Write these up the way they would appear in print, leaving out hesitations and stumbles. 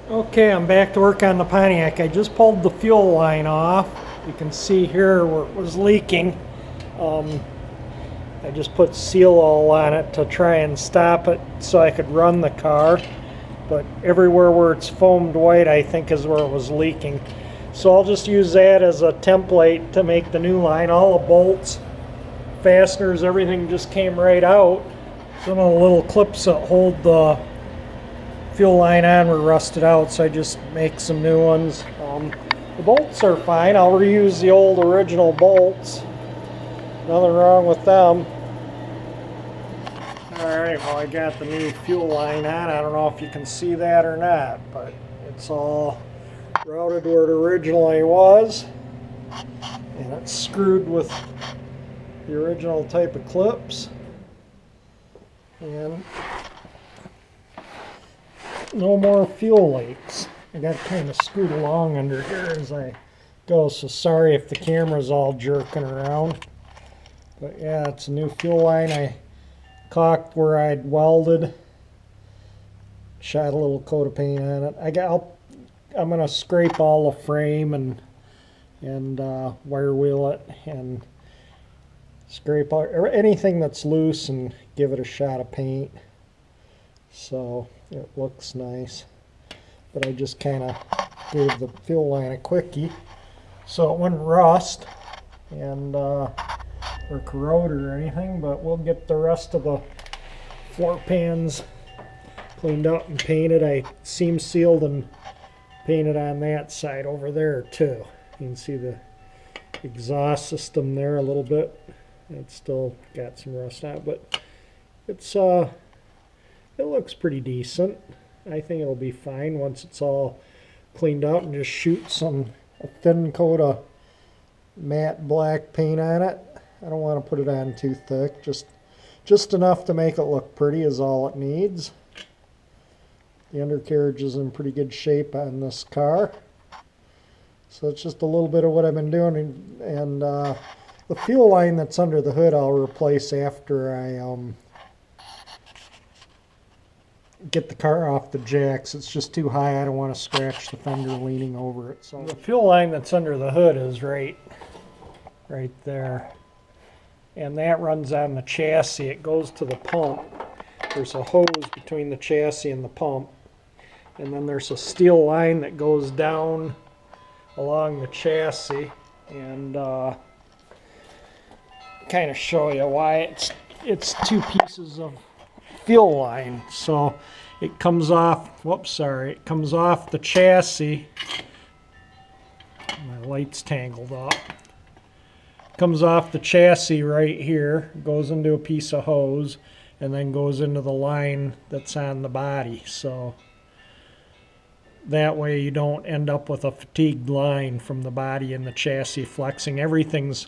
Okay, I'm back to work on the Pontiac. I just pulled the fuel line off. You can see here where it was leaking. I just put seal oil on it to try and stop it so I could run the car. But everywhere where it's foamed white, I think, is where it was leaking. So I'll just use that as a template to make the new line. All the bolts, fasteners, everything just came right out. Some of the little clips that hold the fuel line on were rusted out, so I just make some new ones. The bolts are fine. I'll reuse the old original bolts. Nothing wrong with them. Alright, well, I got the new fuel line on. I don't know if you can see that or not, but it's all routed where it originally was. And it's screwed with the original type of clips. And no more fuel leaks. I got kind of screwed along under here as I go, so sorry if the camera's all jerking around. But yeah, it's a new fuel line. I caulked where I'd welded, shot a little coat of paint on it. I'm gonna scrape all the frame and wire wheel it and scrape out anything that's loose and give it a shot of paint so it looks nice. But I just kind of gave the fuel line a quickie so it wouldn't rust and or corrode or anything. But we'll get the rest of the floor pans cleaned up and painted. I seam sealed and painted on that side over there too. You can see the exhaust system there a little bit. It's still got some rust on it, but it's it looks pretty decent. I think it'll be fine once it's all cleaned out, and just shoot a thin coat of matte black paint on it. I don't want to put it on too thick, just enough to make it look pretty is all it needs. The undercarriage is in pretty good shape on this car. So it's just a little bit of what I've been doing, and the fuel line that's under the hood I'll replace after I get the car off the jacks. It's just too high. I don't want to scratch the fender leaning over it. So the fuel line that's under the hood is right there, and that runs on the chassis. It goes to the pump. There's a hose between the chassis and the pump, and then there's a steel line that goes down along the chassis, and kind of show you why it's two pieces of fuel line. So it comes off, it comes off the chassis. My light's tangled up. Comes off the chassis right here, goes into a piece of hose, and then goes into the line that's on the body. So that way you don't end up with a fatigued line from the body and the chassis flexing. Everything's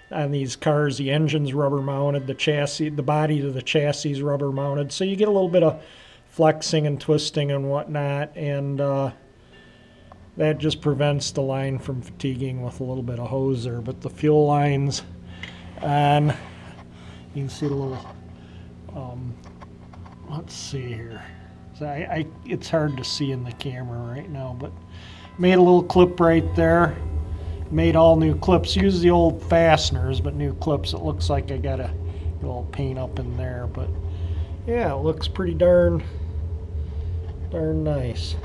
on these cars, the engine's rubber mounted, the chassis, the body to the chassis is rubber mounted, so you get a little bit of flexing and twisting and whatnot, and that just prevents the line from fatiguing with a little bit of hose there. But the fuel lines on, you can see the little let's see here. So it's hard to see in the camera right now, but made a little clip right there. Made all new clips. Use the old fasteners, but new clips. It looks like I got a little paint up in there, but yeah, it looks pretty darn nice.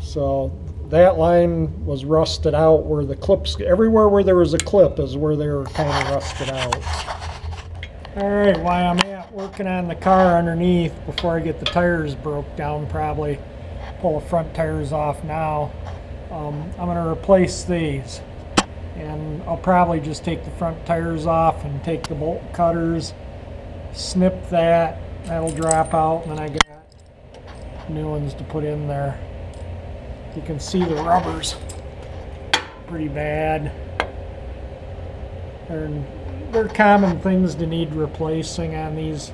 So that line was rusted out where the clips, everywhere where there was a clip is where they were kind of rusted out. Alright, while I'm working on the car underneath, before I get the tires broke down, probably pull the front tires off now. I'm going to replace these, and I'll probably just take the front tires off and take the bolt cutters, snip that'll drop out, and then I got new ones to put in there. You can see the rubber's pretty bad. They're common things to need replacing on these,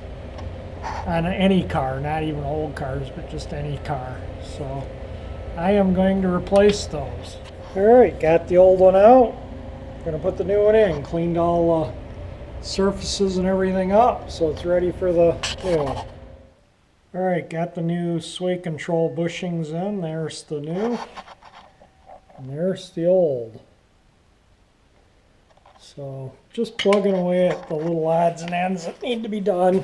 on any car, not even old cars, but just any car. So I am going to replace those. Alright, got the old one out. Going to put the new one in. Cleaned all the surfaces and everything up, so it's ready for the new one. Alright, got the new sway control bushings in. There's the new, and there's the old. So just plugging away at the little odds and ends that need to be done.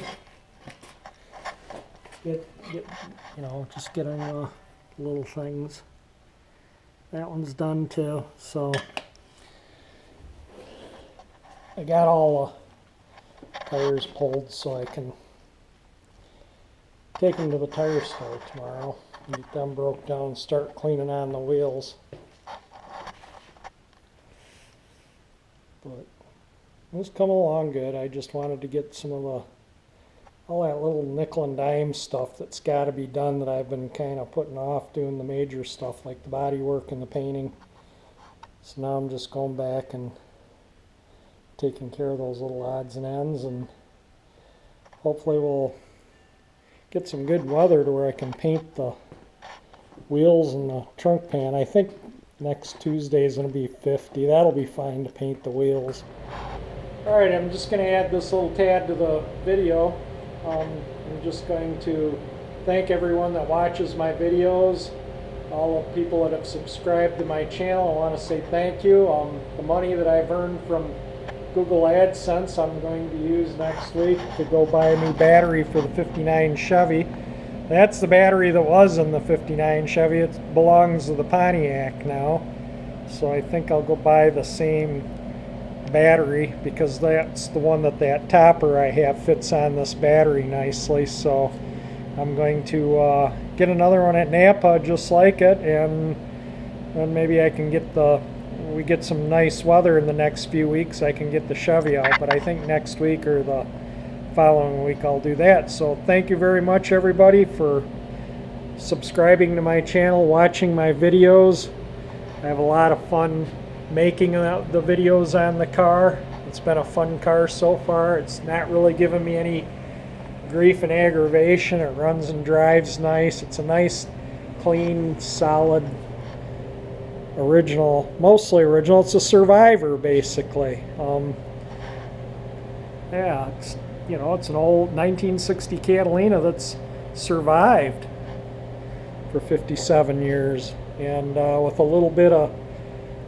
Just getting the little things. That one's done too. So I got all the tires pulled so I can take them to the tire store tomorrow and get them broke down and start cleaning on the wheels. But it's coming along good. I just wanted to get some of all that little nickel and dime stuff that's got to be done that I've been kind of putting off doing the major stuff like the body work and the painting. So now I'm just going back and taking care of those little odds and ends, and hopefully we'll get some good weather to where I can paint the wheels and the trunk pan. I think next Tuesday is going to be 50. That'll be fine to paint the wheels. Alright, I'm just going to add this little tad to the video. I'm just going to thank everyone that watches my videos, all the people that have subscribed to my channel. I want to say thank you. The money that I've earned from Google AdSense I'm going to use next week to go buy a new battery for the 59 Chevy. That's the battery that was in the 59 Chevy. It belongs to the Pontiac now. So I think I'll go buy the same battery because that's the one that topper I have fits on this battery nicely. So I'm going to get another one at Napa just like it, and then maybe I can get we get some nice weather in the next few weeks, I can get the Chevy out. But I think next week or the following week I'll do that. So thank you very much everybody for subscribing to my channel, watching my videos. I have a lot of fun making the videos on the car. It's been a fun car so far. It's not really giving me any grief and aggravation. It runs and drives nice. It's a nice, clean, solid, original, mostly original. It's a survivor basically. Yeah, it's it's an old 1960 Catalina that's survived for 57 years, and with a little bit of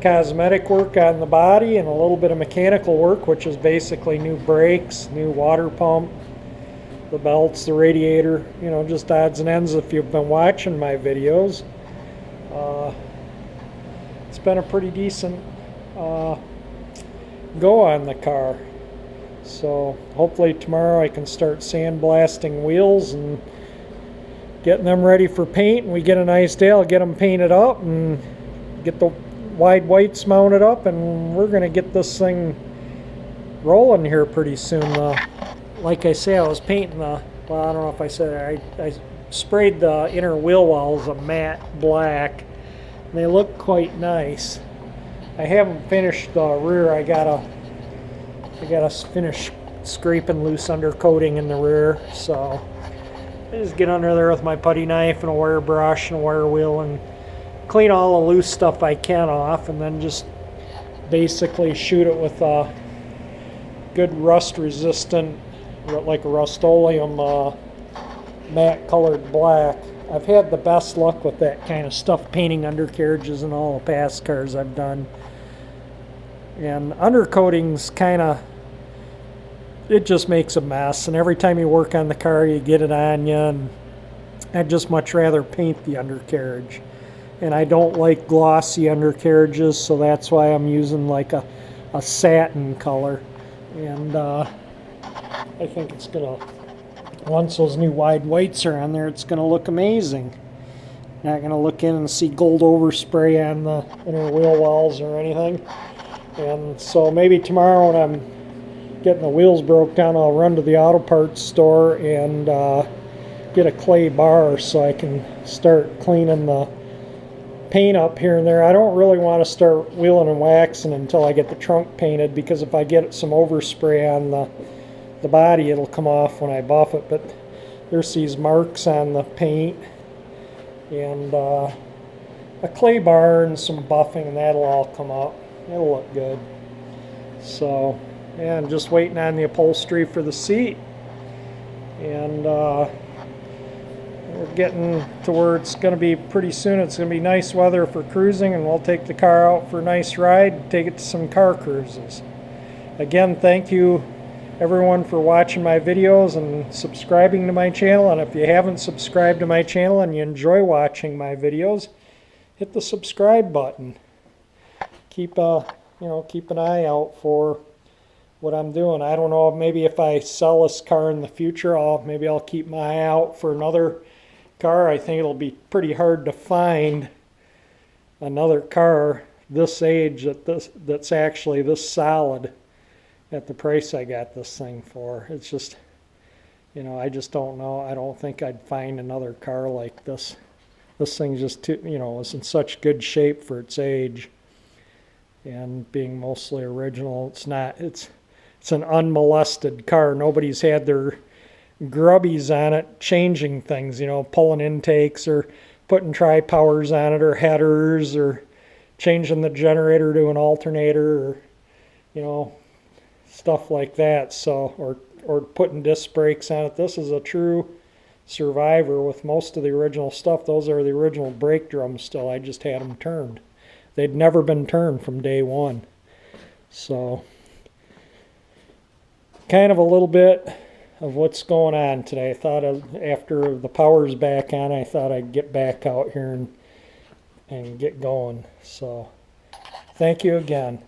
cosmetic work on the body and a little bit of mechanical work, which is basically new brakes, new water pump, the belts, the radiator, just odds and ends if you've been watching my videos. It's been a pretty decent go on the car. So hopefully tomorrow I can start sandblasting wheels and getting them ready for paint, and we get a nice day. I'll get them painted up and get the wide whites mounted up, and we're going to get this thing rolling here pretty soon. Like I say, I was painting well, I don't know if I said it, I sprayed the inner wheel wells a matte black, and they look quite nice. I haven't finished the rear. I gotta finish scraping loose undercoating in the rear, so I just get under there with my putty knife and a wire brush and a wire wheel and clean all the loose stuff I can off, and then just basically shoot it with a good rust resistant, like a Rust-Oleum matte colored black. I've had the best luck with that kind of stuff painting undercarriages and all the past cars I've done. And undercoating's kind of, it just makes a mess, and every time you work on the car you get it on you, and I'd just much rather paint the undercarriage. And I don't like glossy undercarriages, so that's why I'm using like a satin color. And I think it's gonna, once those new wide whites are on there, it's gonna look amazing. Not gonna look in and see gold overspray on the inner wheel wells or anything. And so maybe tomorrow when I'm getting the wheels broke down, I'll run to the auto parts store and get a clay bar so I can start cleaning the paint up here and there. I don't really want to start wheeling and waxing until I get the trunk painted, because if I get some overspray on the body, it'll come off when I buff it. But there's these marks on the paint, and a clay bar and some buffing, and that'll all come up. It'll look good. So yeah, I'm just waiting on the upholstery for the seat, and we're getting to where it's going to be pretty soon. It's going to be nice weather for cruising, and we'll take the car out for a nice ride, take it to some car cruises. Again, thank you everyone for watching my videos and subscribing to my channel. And if you haven't subscribed to my channel and you enjoy watching my videos, hit the subscribe button. Keep keep an eye out for what I'm doing. I don't know, maybe if I sell this car in the future, maybe I'll keep my eye out for another car. I think it'll be pretty hard to find another car this age that's actually this solid at the price I got this thing for. It's just, I just don't know. I don't think I'd find another car like this. This thing's just too, is in such good shape for its age, and being mostly original. It's an unmolested car. Nobody's had their grubbies on it changing things, pulling intakes or putting tri-powers on it or headers or changing the generator to an alternator or, stuff like that. So, or putting disc brakes on it. This is a true survivor with most of the original stuff. Those are the original brake drums still. I just had them turned. They'd never been turned from day one. So, kind of a little bit of what's going on today. I thought after the power's back on, I thought I'd get back out here and get going. So, thank you again.